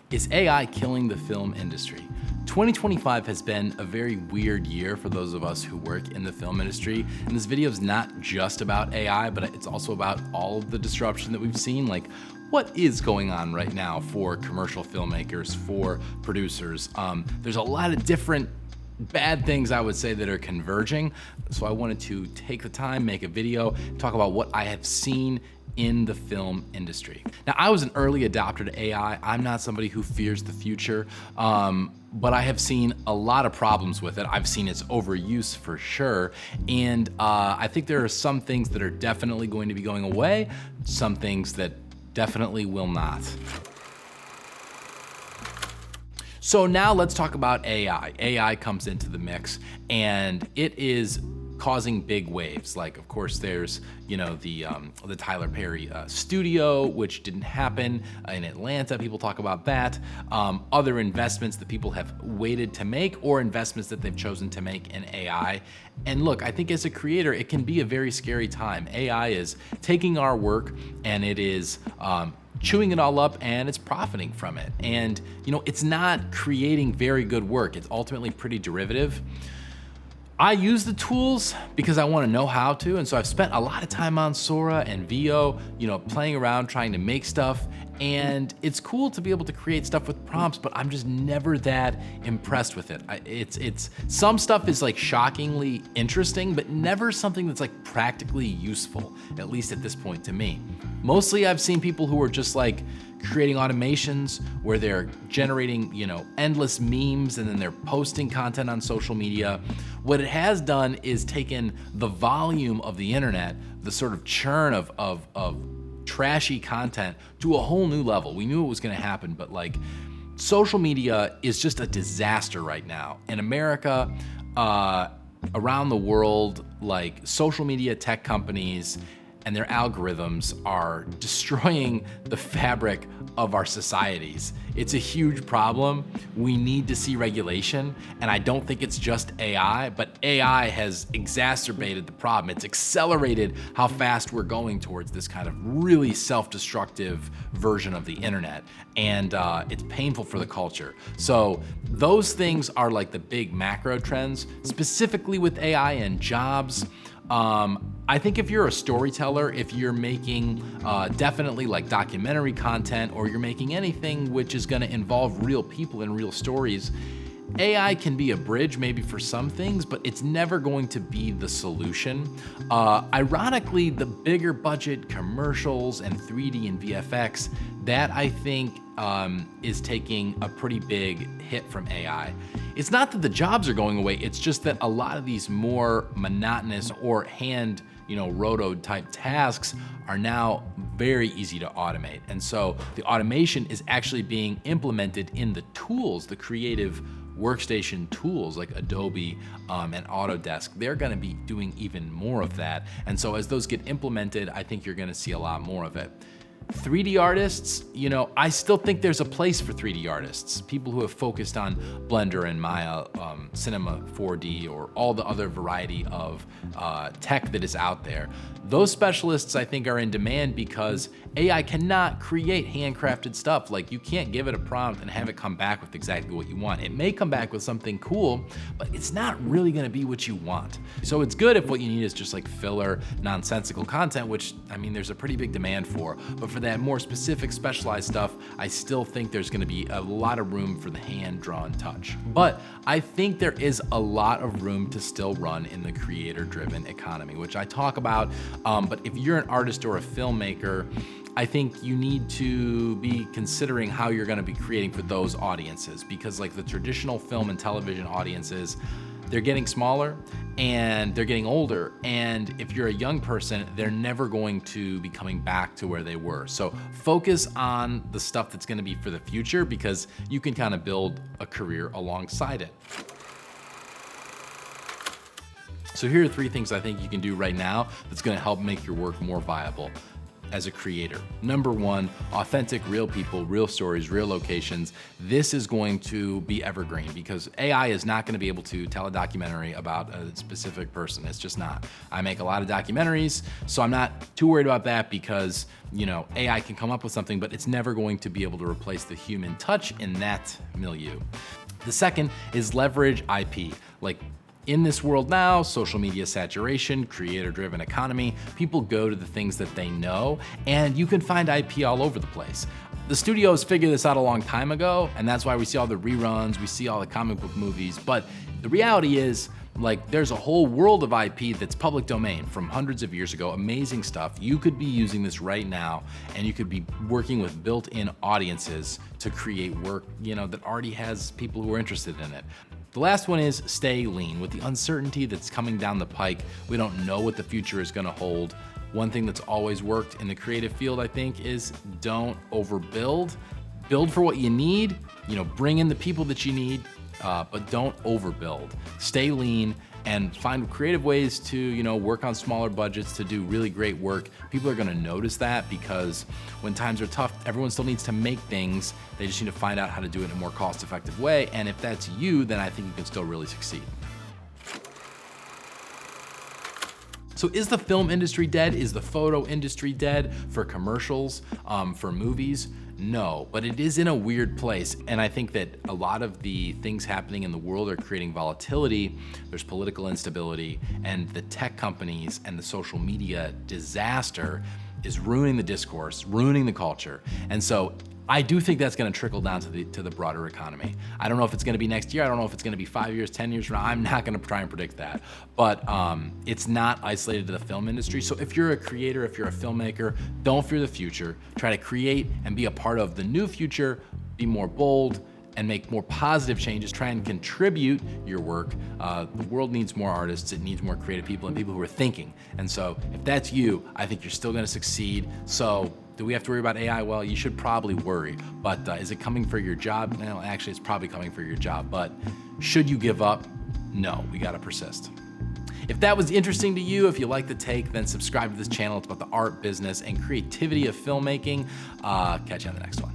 Is AI killing the film industry? 2025 has been a very weird year for those of us who work in the film industry. And this video is not just about AI, but it's also about all of the disruption that we've seen. Like, what is going on right now for commercial filmmakers, for producers? There's a lot of different bad things, I would say, that are converging. So I wanted to take the time, make a video, talk about what I have seen in the film industry. Now, I was an early adopter to AI. I'm not somebody who fears the future, but I have seen a lot of problems with it. I've seen its overuse for sure. And I think there are some things that are definitely going to be going away, some things that definitely will not. So now let's talk about AI. AI comes into the mix and it is causing big waves. Like, of course, there's, the Tyler Perry studio, which didn't happen in Atlanta. People talk about that. Other investments that people have waited to make or investments that they've chosen to make in AI. And look, I think as a creator, it can be a very scary time. AI is taking our work and it is, chewing it all up and it's profiting from it. And, it's not creating very good work. It's ultimately pretty derivative. I use the tools because I want to know how to, and so I've spent a lot of time on Sora and VO, playing around, trying to make stuff, and it's cool to be able to create stuff with prompts, but I'm just never that impressed with it. It's some stuff is like shockingly interesting, but never something that's like practically useful, at least at this point to me. Mostly I've seen people who are just like creating automations where they're generating, endless memes and then they're posting content on social media. What it has done is taken the volume of the internet, the sort of churn of trashy content to a whole new level. We knew it was gonna happen, but like social media is just a disaster right now. In America, around the world, like social media tech companies and their algorithms are destroying the fabric of our societies. It's a huge problem. We need to see regulation, and I don't think it's just AI, but AI has exacerbated the problem. It's accelerated how fast we're going towards this kind of really self-destructive version of the internet, and it's painful for the culture. So those things are like the big macro trends, specifically with AI and jobs. I think if you're a storyteller, if you're making definitely like documentary content, or you're making anything which is going to involve real people and real stories, AI can be a bridge maybe for some things, but it's never going to be the solution. Ironically, the bigger budget commercials and 3D and VFX, that I think is taking a pretty big hit from AI. It's not that the jobs are going away, it's just that a lot of these more monotonous or hand, roto type tasks are now very easy to automate. And so the automation is actually being implemented in the tools, the creative workstation tools like Adobe and Autodesk. They're gonna be doing even more of that. And so as those get implemented, I think you're gonna see a lot more of it. 3D artists, I still think there's a place for 3D artists. People who have focused on Blender and Maya, Cinema 4D, or all the other variety of tech that is out there. Those specialists, I think, are in demand because AI cannot create handcrafted stuff. Like, you can't give it a prompt and have it come back with exactly what you want. It may come back with something cool, but it's not really gonna be what you want. So it's good if what you need is just like filler, nonsensical content, which, there's a pretty big demand for. But for that more specific, specialized stuff, I still think there's gonna be a lot of room for the hand-drawn touch. But I think there is a lot of room to still run in the creator-driven economy, which I talk about. But if you're an artist or a filmmaker, I think you need to be considering how you're gonna be creating for those audiences, because like the traditional film and television audiences, they're getting smaller and they're getting older. And if you're a young person, they're never going to be coming back to where they were. So focus on the stuff that's gonna be for the future, because you can kind of build a career alongside it. So here are 3 things I think you can do right now that's gonna help make your work more viable. as a creator. Number one, authentic, real people, real stories, real locations. This is going to be evergreen because AI is not going to be able to tell a documentary about a specific person. It's just not. I make a lot of documentaries, so I'm not too worried about that because, you know, AI can come up with something, but it's never going to be able to replace the human touch in that milieu. The second is leverage IP. Like, in this world now, social media saturation, creator-driven economy, people go to the things that they know, and you can find IP all over the place. The studios figured this out a long time ago, and that's why we see all the reruns, we see all the comic book movies, but the reality is, like, there's a whole world of IP that's public domain from hundreds of years ago, amazing stuff. You could be using this right now, and you could be working with built-in audiences to create work, you know, that already has people who are interested in it. The last one is stay lean. With the uncertainty that's coming down the pike, we don't know what the future is gonna hold. One thing that's always worked in the creative field, I think, is don't overbuild. Build for what you need, you know, bring in the people that you need, but don't overbuild. Stay lean and find creative ways to, you know, work on smaller budgets to do really great work. People are gonna notice that because when times are tough, everyone still needs to make things. They just need to find out how to do it in a more cost-effective way. And if that's you, then I think you can still really succeed. So is the film industry dead? Is the photo industry dead for commercials, for movies? No, but it is in a weird place. And I think that a lot of the things happening in the world are creating volatility. There's political instability, and the tech companies and the social media disaster is ruining the discourse, ruining the culture. And so I do think that's gonna trickle down to the broader economy. I don't know if it's gonna be next year. I don't know if it's gonna be 5 years, 10 years from now. I'm not gonna try and predict that. But it's not isolated to the film industry. So if you're a creator, if you're a filmmaker, don't fear the future. Try to create and be a part of the new future. Be more bold and make more positive changes. Try and contribute your work. The world needs more artists. It needs more creative people and people who are thinking. And so if that's you, I think you're still gonna succeed. So do we have to worry about AI? Well, you should probably worry, but is it coming for your job? No, actually it's probably coming for your job, but should you give up? No, we gotta persist. If that was interesting to you, if you like the take, then subscribe to this channel. It's about the art, business, and creativity of filmmaking. Catch you on the next one.